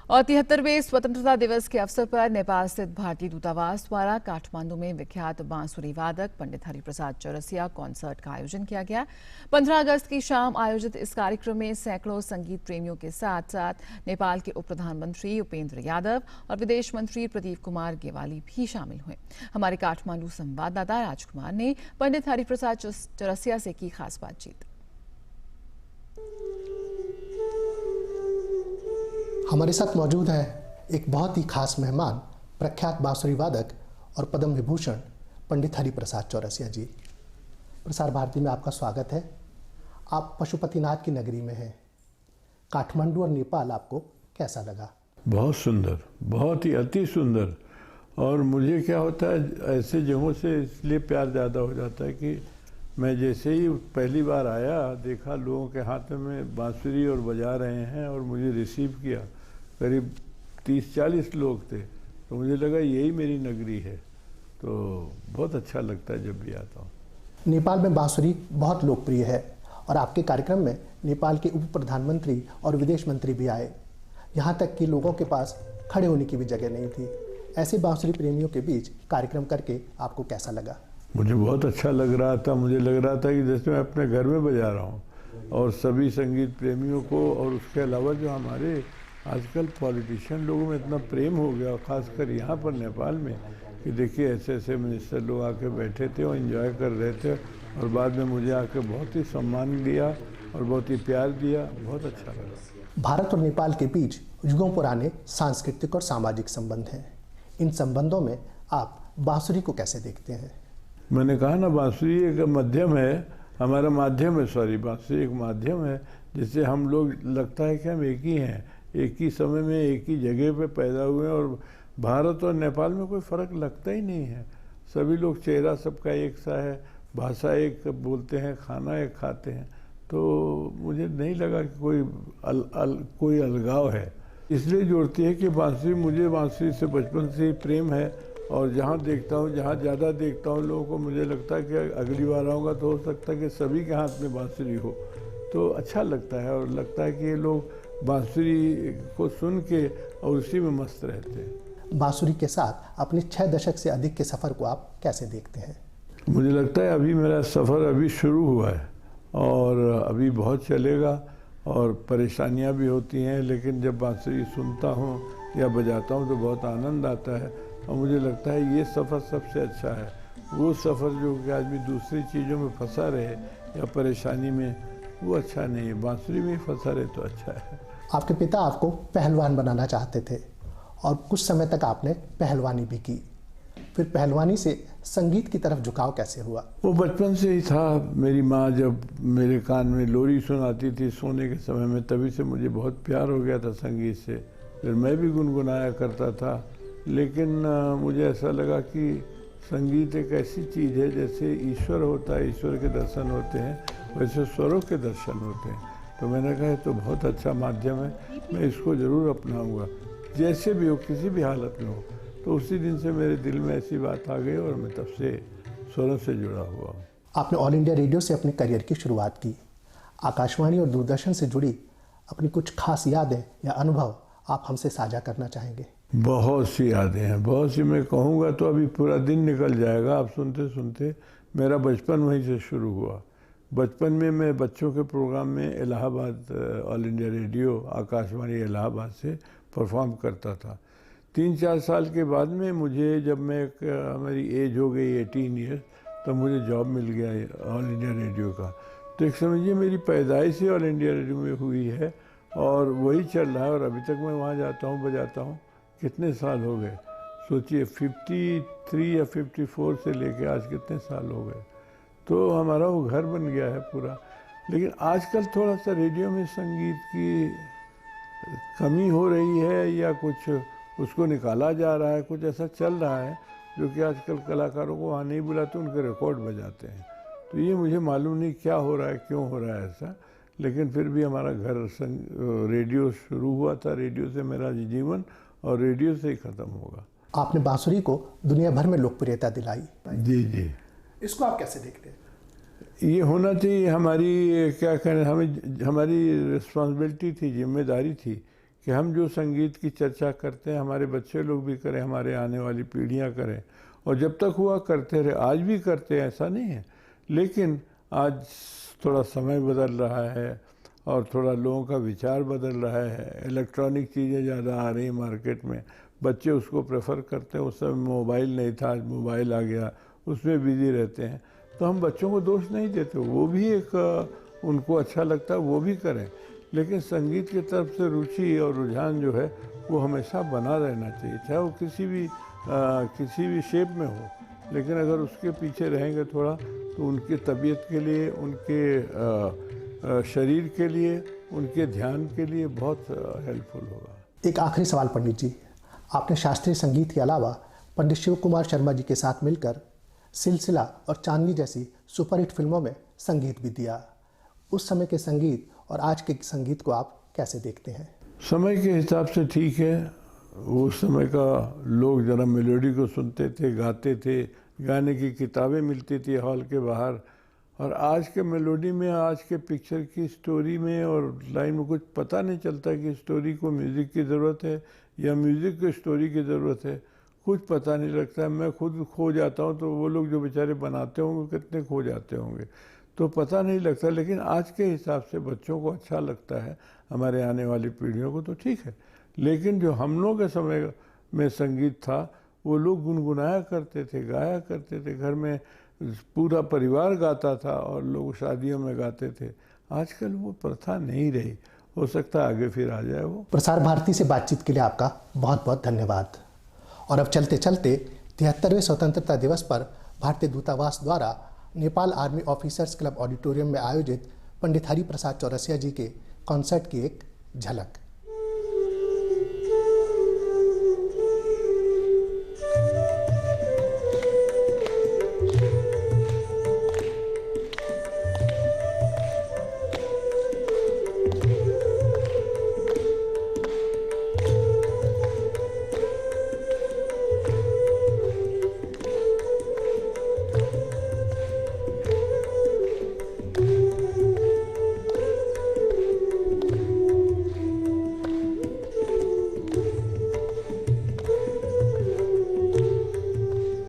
और 73वें स्वतंत्रता दिवस के अवसर पर नेपाल स्थित भारतीय दूतावास द्वारा काठमांडू में विख्यात बांसुरी वादक पंडित हरिप्रसाद चौरसिया कॉन्सर्ट का आयोजन किया गया। 15 अगस्त की शाम आयोजित इस कार्यक्रम में सैकड़ों संगीत प्रेमियों के साथ साथ नेपाल के उप प्रधानमंत्री उपेंद्र यादव और विदेश मंत्री प्रदीप कुमार गेवाली भी शामिल हुए। हमारे काठमांडू संवाददाता राजकुमार ने पंडित हरिप्रसाद चौरसिया से की खास बातचीत। हमारे साथ मौजूद है एक बहुत ही खास मेहमान, प्रख्यात बांसुरी वादक और पद्म विभूषण पंडित हरिप्रसाद चौरसिया जी। प्रसार भारती में आपका स्वागत है। आप पशुपतिनाथ की नगरी में हैं। काठमांडू और नेपाल आपको कैसा लगा? बहुत सुंदर, बहुत ही अति सुंदर। और मुझे क्या होता है, ऐसे जगहों से इसलिए प्यार ज़्यादा हो जाता है कि मैं जैसे ही पहली बार आया, देखा लोगों के हाथ में बांसुरी और बजा रहे हैं और मुझे रिसीव किया। करीब 30-40 लोग थे, तो मुझे लगा यही मेरी नगरी है। तो बहुत अच्छा लगता है जब भी आता हूँ। नेपाल में बांसुरी बहुत लोकप्रिय है और आपके कार्यक्रम में नेपाल के उप प्रधानमंत्री और विदेश मंत्री भी आए। यहाँ तक कि लोगों के पास खड़े होने की भी जगह नहीं थी। ऐसे बांसुरी प्रेमियों के बीच कार्यक्रम करके आपको कैसा लगा? मुझे बहुत अच्छा लग रहा था। मुझे लग रहा था कि जैसे मैं अपने घर में बजा रहा हूँ। और सभी संगीत प्रेमियों को, और उसके अलावा जो हमारे आजकल पॉलिटिशियन लोगों में इतना प्रेम हो गया, खासकर यहाँ पर नेपाल में, कि देखिए ऐसे ऐसे मिनिस्टर लोग आके बैठे थे और एंजॉय कर रहे थे, और बाद में मुझे आके बहुत ही सम्मान दिया और बहुत ही प्यार दिया। बहुत अच्छा लगा। भारत और नेपाल के बीच युगों पुराने सांस्कृतिक और सामाजिक संबंध हैं। इन संबंधों में आप बांसुरी को कैसे देखते हैं? मैंने कहा ना, बांसुरी एक माध्यम है, हमारा माध्यम है। बांसुरी एक माध्यम है जिससे हम लोग, लगता है कि हम एक ही हैं, एक ही समय में एक ही जगह पे पैदा हुए हैं। और भारत और नेपाल में कोई फ़र्क लगता ही नहीं है। सभी लोग, चेहरा सबका एक सा है, भाषा एक बोलते हैं, खाना एक खाते हैं। तो मुझे नहीं लगा कि कोई अलगाव है। इसलिए जोड़ती है कि बांसुरी, मुझे बांसुरी से बचपन से ही प्रेम है। और जहाँ देखता हूँ, जहाँ ज़्यादा देखता हूँ लोगों को, मुझे लगता है कि अगली बार आऊँगा तो हो सकता है कि सभी के हाथ में बांसुरी हो। तो अच्छा लगता है, और लगता है कि ये लोग बांसुरी को सुन के और उसी में मस्त रहते हैं। बांसुरी के साथ अपने 6 दशक से अधिक के सफ़र को आप कैसे देखते हैं? मुझे लगता है अभी मेरा सफ़र अभी शुरू हुआ है और अभी बहुत चलेगा, और परेशानियाँ भी होती हैं, लेकिन जब बांसुरी सुनता हूँ या बजाता हूँ तो बहुत आनंद आता है। और मुझे लगता है ये सफ़र सबसे अच्छा है। वो सफ़र जो कि आदमी दूसरी चीज़ों में फंसा रहे या परेशानी में, वो अच्छा नहीं है। बांसुरी में फंसा रहे तो अच्छा है। आपके पिता आपको पहलवान बनाना चाहते थे और कुछ समय तक आपने पहलवानी भी की। फिर पहलवानी से संगीत की तरफ झुकाव कैसे हुआ? वो बचपन से ही था। मेरी माँ जब मेरे कान में लोरी सुनाती थी सोने के समय में, तभी से मुझे बहुत प्यार हो गया था संगीत से। फिर मैं भी गुनगुनाया करता था। लेकिन मुझे ऐसा लगा कि संगीत एक ऐसी चीज़ है, जैसे ईश्वर होता है, ईश्वर के दर्शन होते हैं, वैसे स्वरों के दर्शन होते हैं। तो मैंने कहा तो बहुत अच्छा माध्यम है, मैं इसको ज़रूर अपनाऊंगा, जैसे भी हो, किसी भी हालत में हो। तो उसी दिन से मेरे दिल में ऐसी बात आ गई और मैं तब से स्वरों से जुड़ा हुआ हूँ। आपने ऑल इंडिया रेडियो से अपने करियर की शुरुआत की। आकाशवाणी और दूरदर्शन से जुड़ी अपनी कुछ खास यादें या अनुभव आप हमसे साझा करना चाहेंगे? बहुत सी यादें हैं, बहुत सी। मैं कहूँगा तो अभी पूरा दिन निकल जाएगा। आप सुनते सुनते, मेरा बचपन वहीं से शुरू हुआ। बचपन में मैं बच्चों के प्रोग्राम में Allahabad, all India radio, Akashvani Allahabad से परफॉर्म करता था। 3-4 साल के बाद में मुझे, जब हमारी एज हो गई 18 ईयर्स, तब मुझे जॉब मिल गया ऑल इंडिया रेडियो का। तो एक समझिए मेरी पैदाइश ही ऑल इंडिया रेडियो में हुई है और वही चल रहा है। और अभी तक मैं वहाँ जाता हूँ, बजाता हूँ। कितने साल हो गए सोचिए, 53 या 54 से लेके आज कितने साल हो गए। तो हमारा वो घर बन गया है पूरा। लेकिन आजकल थोड़ा सा रेडियो में संगीत की कमी हो रही है, या कुछ उसको निकाला जा रहा है, कुछ ऐसा चल रहा है जो कि आजकल कलाकारों को वहाँ नहीं बुलाते, उनके रिकॉर्ड बजाते हैं। तो ये मुझे मालूम नहीं क्या हो रहा है, क्यों हो रहा है ऐसा। लेकिन फिर भी हमारा घर रेडियो शुरू हुआ था, रेडियो से मेरा जीवन, और रेडियो से ही ख़त्म होगा। आपने बांसुरी को दुनिया भर में लोकप्रियता दिलाई। जी जी। इसको आप कैसे देखते हैं? ये होना चाहिए, हमारी क्या कहें, हमारी रिस्पॉन्सिबिलिटी थी, जिम्मेदारी थी कि हम जो संगीत की चर्चा करते हैं हमारे बच्चे लोग भी करें, हमारे आने वाली पीढ़ियां करें। और जब तक हुआ करते रहे, आज भी करते हैं, ऐसा नहीं है। लेकिन आज थोड़ा समय बदल रहा है और थोड़ा लोगों का विचार बदल रहा है। इलेक्ट्रॉनिक चीज़ें ज़्यादा आ रही हैं मार्केट में, बच्चे उसको प्रेफर करते हैं। उस समय मोबाइल नहीं था, आज मोबाइल आ गया, उसमें बिजी रहते हैं। तो हम बच्चों को दोष नहीं देते, वो भी एक उनको अच्छा लगता है वो भी करें, लेकिन संगीत की तरफ से रुचि और रुझान जो है वो हमेशा बना रहना चाहिए, चाहे वो किसी भी शेप में हो। लेकिन अगर उसके पीछे रहेंगे थोड़ा तो उनकी तबीयत के लिए, उनके शरीर के लिए, उनके ध्यान के लिए बहुत हेल्पफुल होगा। एक आखिरी सवाल पंडित जी, आपने शास्त्रीय संगीत के अलावा पंडित शिव कुमार शर्मा जी के साथ मिलकर सिलसिला और चांदनी जैसी सुपरहिट फिल्मों में संगीत भी दिया। उस समय के संगीत और आज के संगीत को आप कैसे देखते हैं? समय के हिसाब से ठीक है। उस समय का लोग ज़रा मेलोडी को सुनते थे, गाते थे, गाने की किताबें मिलती थी हॉल के बाहर। और आज के मेलोडी में, आज के पिक्चर की स्टोरी में और लाइन में कुछ पता नहीं चलता कि स्टोरी को म्यूज़िक की ज़रूरत है या म्यूज़िक को स्टोरी की ज़रूरत है, कुछ पता नहीं लगता है। मैं खुद खो जाता हूँ, तो वो लोग जो बेचारे बनाते होंगे कितने खो जाते होंगे, तो पता नहीं लगता। लेकिन आज के हिसाब से बच्चों को अच्छा लगता है, हमारे आने वाली पीढ़ियों को तो ठीक है। लेकिन जो हम लोग के समय में संगीत था, वो लोग गुनगुनाया करते थे, गाया करते थे, घर में पूरा परिवार गाता था और लोग शादियों में गाते थे। आजकल वो प्रथा नहीं रही, हो सकता है आगे फिर आ जाए वो। प्रसार भारती से बातचीत के लिए आपका बहुत बहुत धन्यवाद। और अब चलते चलते 73वें स्वतंत्रता दिवस पर भारतीय दूतावास द्वारा Nepal army officers club auditorium में आयोजित पंडित हरि प्रसाद चौरसिया जी के कॉन्सर्ट की एक झलक।